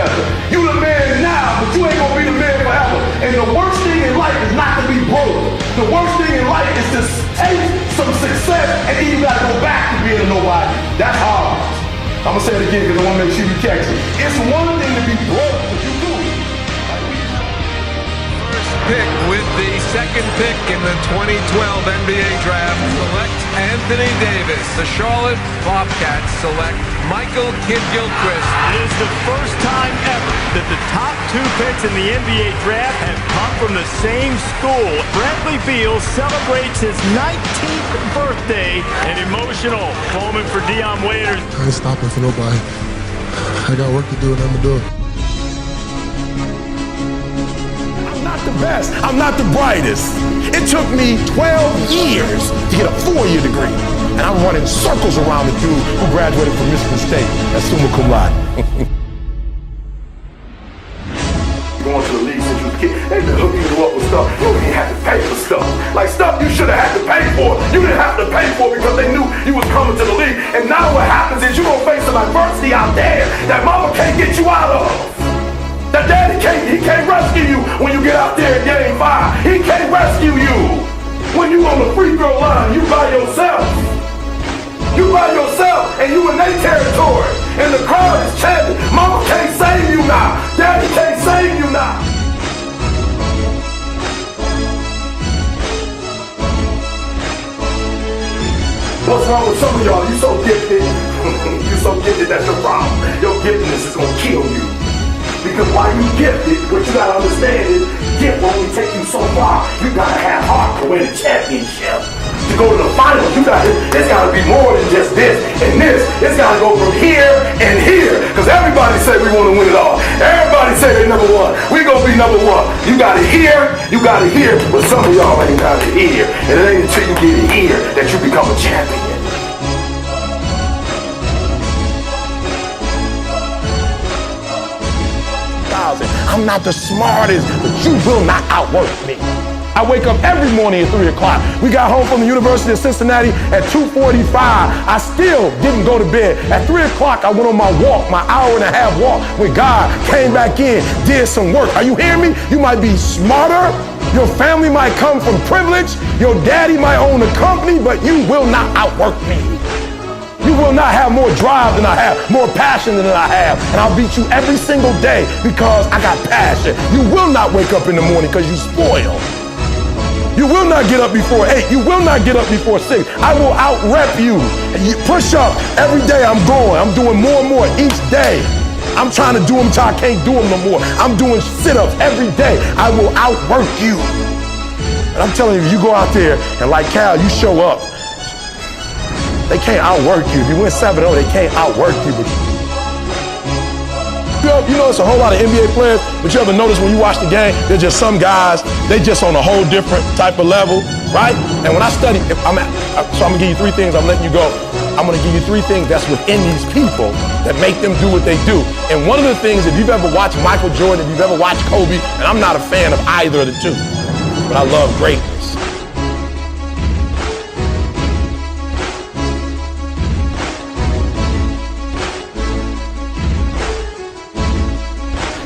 together. You the man now, but you ain't gonna be the man forever. And the worst thing in life is not to be broke. The worst thing in life is to taste some success and then you gotta go back to being a nobody. That's hard. I'm gonna say it again because I wanna make sure you catch it. It's one thing to be broke, but you do. Pick with the second pick in the 2012 NBA draft, select Anthony Davis. The Charlotte Bobcats select Michael Kidd-Gilchrist. It is the first time ever that the top two picks in the NBA draft have come from the same school. Bradley Beal celebrates his 19th birthday, an emotional moment for Dion Waiters. I ain't stopping for nobody. I got work to do and I'm gonna do it. The best. I'm not the brightest. It took me 12 years to get a 4-year degree. And I'm running circles around the dude who graduated from Michigan State as summa cum laude. Going to the league since you was a kid, they've been hooking you up with stuff. You don't even have to pay for stuff. Like stuff you should have had to pay for. You didn't have to pay for because they knew you was coming to the league. And now what happens is you're going to face some adversity out there that mama can't get you out of. That daddy can't rescue you when you get out there in game 5. He can't rescue you. When you on the free throw line, you by yourself. You by yourself and you in their territory. And the crowd is chanting, mama can't save you now. Daddy can't save you now. What's wrong with some of y'all? You so gifted. You so gifted, that's your problem. Your giftedness is gonna kill you. Because while you gifted, what you gotta understand is, gift will only take you so far. You gotta have heart to win a championship. To go to the finals, it's gotta be more than just this and this. It's gotta go from here and here. Because everybody say we wanna win it all. Everybody say they number one. We gonna be number one. You gotta hear, but some of y'all ain't gotta hear. And it ain't until you get it here that you become a champion. I'm not the smartest, but you will not outwork me. I wake up every morning at 3 o'clock. We got home from the University of Cincinnati at 2:45. I still didn't go to bed. At 3 o'clock, I went on my walk, my hour-and-a-half walk with God, came back in, did some work. Are you hearing me? You might be smarter. Your family might come from privilege. Your daddy might own a company, but you will not outwork me. You will not have more drive than I have, more passion than I have. And I'll beat you every single day because I got passion. You will not wake up in the morning because you spoiled. You will not get up before 8. You will not get up before 6. I will out-rep you. And you push up every day I'm going. I'm doing more and more each day. I'm trying to do them till I can't do them no more. I'm doing sit-ups every day. I will outwork you. And I'm telling you, if you go out there and like Cal, you show up, they can't outwork you. If you win 7-0, they can't outwork you. But you know, it's a whole lot of NBA players, but you ever notice when you watch the game, there's just some guys, they just on a whole different type of level, right? And when I study, so I'm gonna give you 3 things, I'm letting you go. I'm gonna give you 3 things that's within these people that make them do what they do. And one of the things, if you've ever watched Michael Jordan, if you've ever watched Kobe, and I'm not a fan of either of the two, but I love greatness.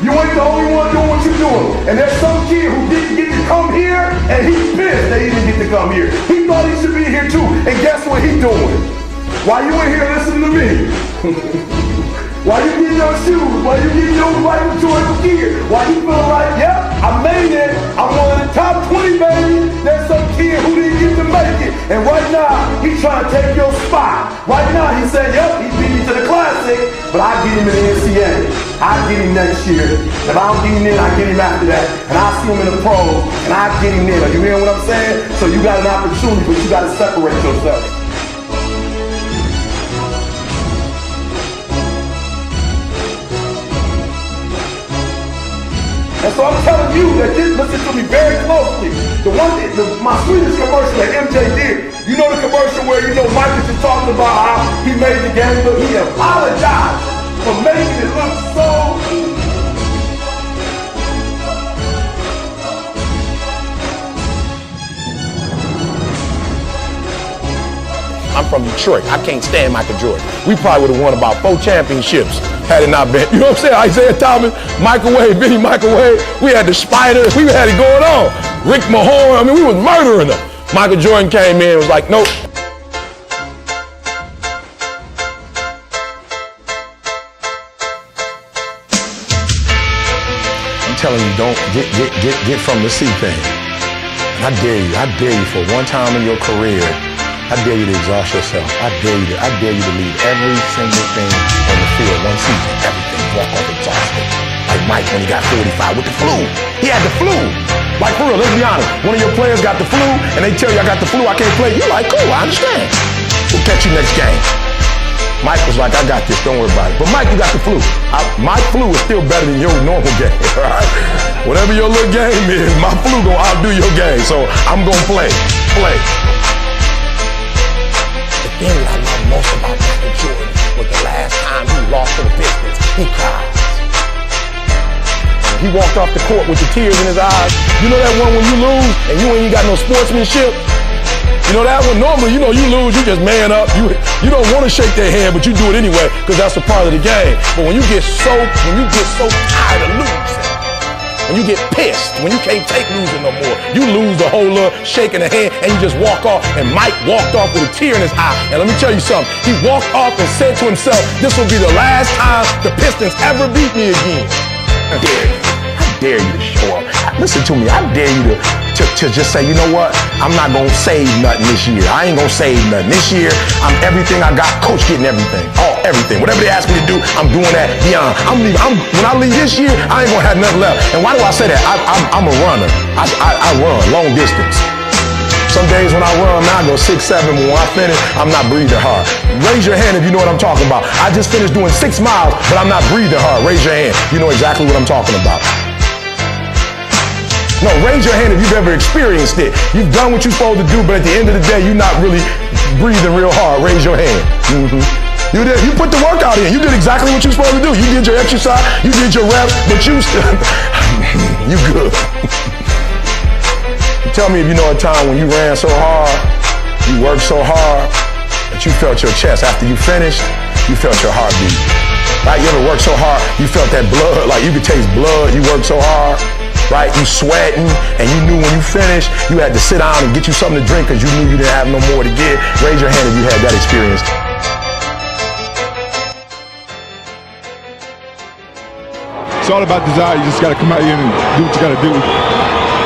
You ain't the only one doing what you're doing. And there's some kid who didn't get to come here, and he's pissed that he didn't get to come here. He thought he should be here too, and guess what he's doing? Why you in here listening to me? Why you getting your shoes? Why you getting your Michael Jordan gear? Why you feeling like, yep, I made it. I'm one of the top 20, baby. There's some kid who didn't get to make it. And right now, he's trying to take your spot. Right now, he said, yep, he beat me to the Classic, but I get him in the NCAA. I get him next year. If I don't get him in, I get him after that. And I see him in the pros, and I get him in. Are you hearing what I'm saying? So you got an opportunity, but you got to separate yourself. And so I'm telling you that listen to me very closely. My sweetest commercial that MJ did. You know the commercial where Michael just talking about how he made the game look. He apologized for making it look so easy. I'm from Detroit. I can't stand Michael Jordan. We probably would have won about 4 championships had it not been. You know what I'm saying? Isaiah Thomas, Microwave, Vinny Microwave. We had the Spiders. We had it going on. Rick Mahorn. I mean, we was murdering them. Michael Jordan came in and was like, nope. I'm telling you, don't get from the sea thing. And I dare you for one time in your career, I dare you to exhaust yourself. I dare you to leave every single thing on the field one season. Everything, walk off exhausted. Like Mike when he got 45 with the flu. He had the flu. Like for real, let's be honest. One of your players got the flu and they tell you I got the flu, I can't play. You're like, cool, I understand. We'll catch you next game. Mike was like, I got this, don't worry about it. But Mike, you got the flu. My flu is still better than your normal game, all right? Whatever your little game is, my flu gonna outdo your game. So I'm gonna play. The thing that I love most about Michael Jordan was the last time he lost to the Pistons, he cried. He walked off the court with the tears in his eyes. You know that one when you lose and you ain't got no sportsmanship? You know that one? Normally, you know, you lose, you just man up. You don't want to shake their hand, but you do it anyway because that's a part of the game. But when you get so tired of losing, when you get pissed, when you can't take losing no more, you lose the whole little shaking the hand and you just walk off. And Mike walked off with a tear in his eye. And let me tell you something. He walked off and said to himself, this will be the last time the Pistons ever beat me again. I dare you to show up. Listen to me, I dare you to just say, you know what? I'm not gonna save nothing this year. I ain't gonna save nothing. This year, I'm everything I got. Coach getting everything. Everything. Whatever they ask me to do, I'm doing that beyond. When I leave this year, I ain't gonna have nothing left. And why do I say that? I'm a runner. I run long distance. Some days when I run, I go 6, 7, but when I finish, I'm not breathing hard. Raise your hand if you know what I'm talking about. I just finished doing 6 miles, but I'm not breathing hard. Raise your hand. You know exactly what I'm talking about. No, raise your hand if you've ever experienced it. You've done what you're supposed to do, but at the end of the day, you're not really breathing real hard. Raise your hand. You put the workout in. You did exactly what you're supposed to do. You did your exercise, you did your reps, but you still, you good. Tell me if you know a time when you ran so hard, you worked so hard, that you felt your chest. After you finished, you felt your heartbeat. Right? You ever worked so hard, you felt that blood, like you could taste blood, you worked so hard. Right? You sweating, and you knew when you finished, you had to sit down and get you something to drink because you knew you didn't have no more to get. Raise your hand if you had that experience. It's all about desire. You just got to come out here and do what you got to do.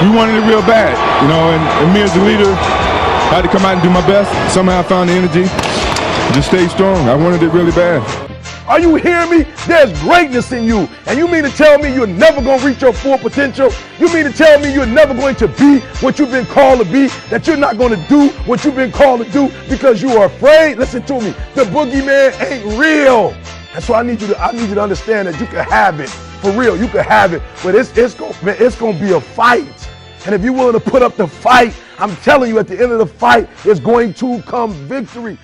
We wanted it real bad, you know, and me as the leader, I had to come out and do my best. Somehow I found the energy, just stay strong. I wanted it really bad. Are you hearing me? There's greatness in you. And you mean to tell me you're never going to reach your full potential? You mean to tell me you're never going to be what you've been called to be? That you're not going to do what you've been called to do because you are afraid? Listen to me. The boogeyman ain't real. That's why I need you to understand that you can have it. For real, you can have it. But it's going to be a fight. And if you're willing to put up the fight, I'm telling you, at the end of the fight, it's going to come victory.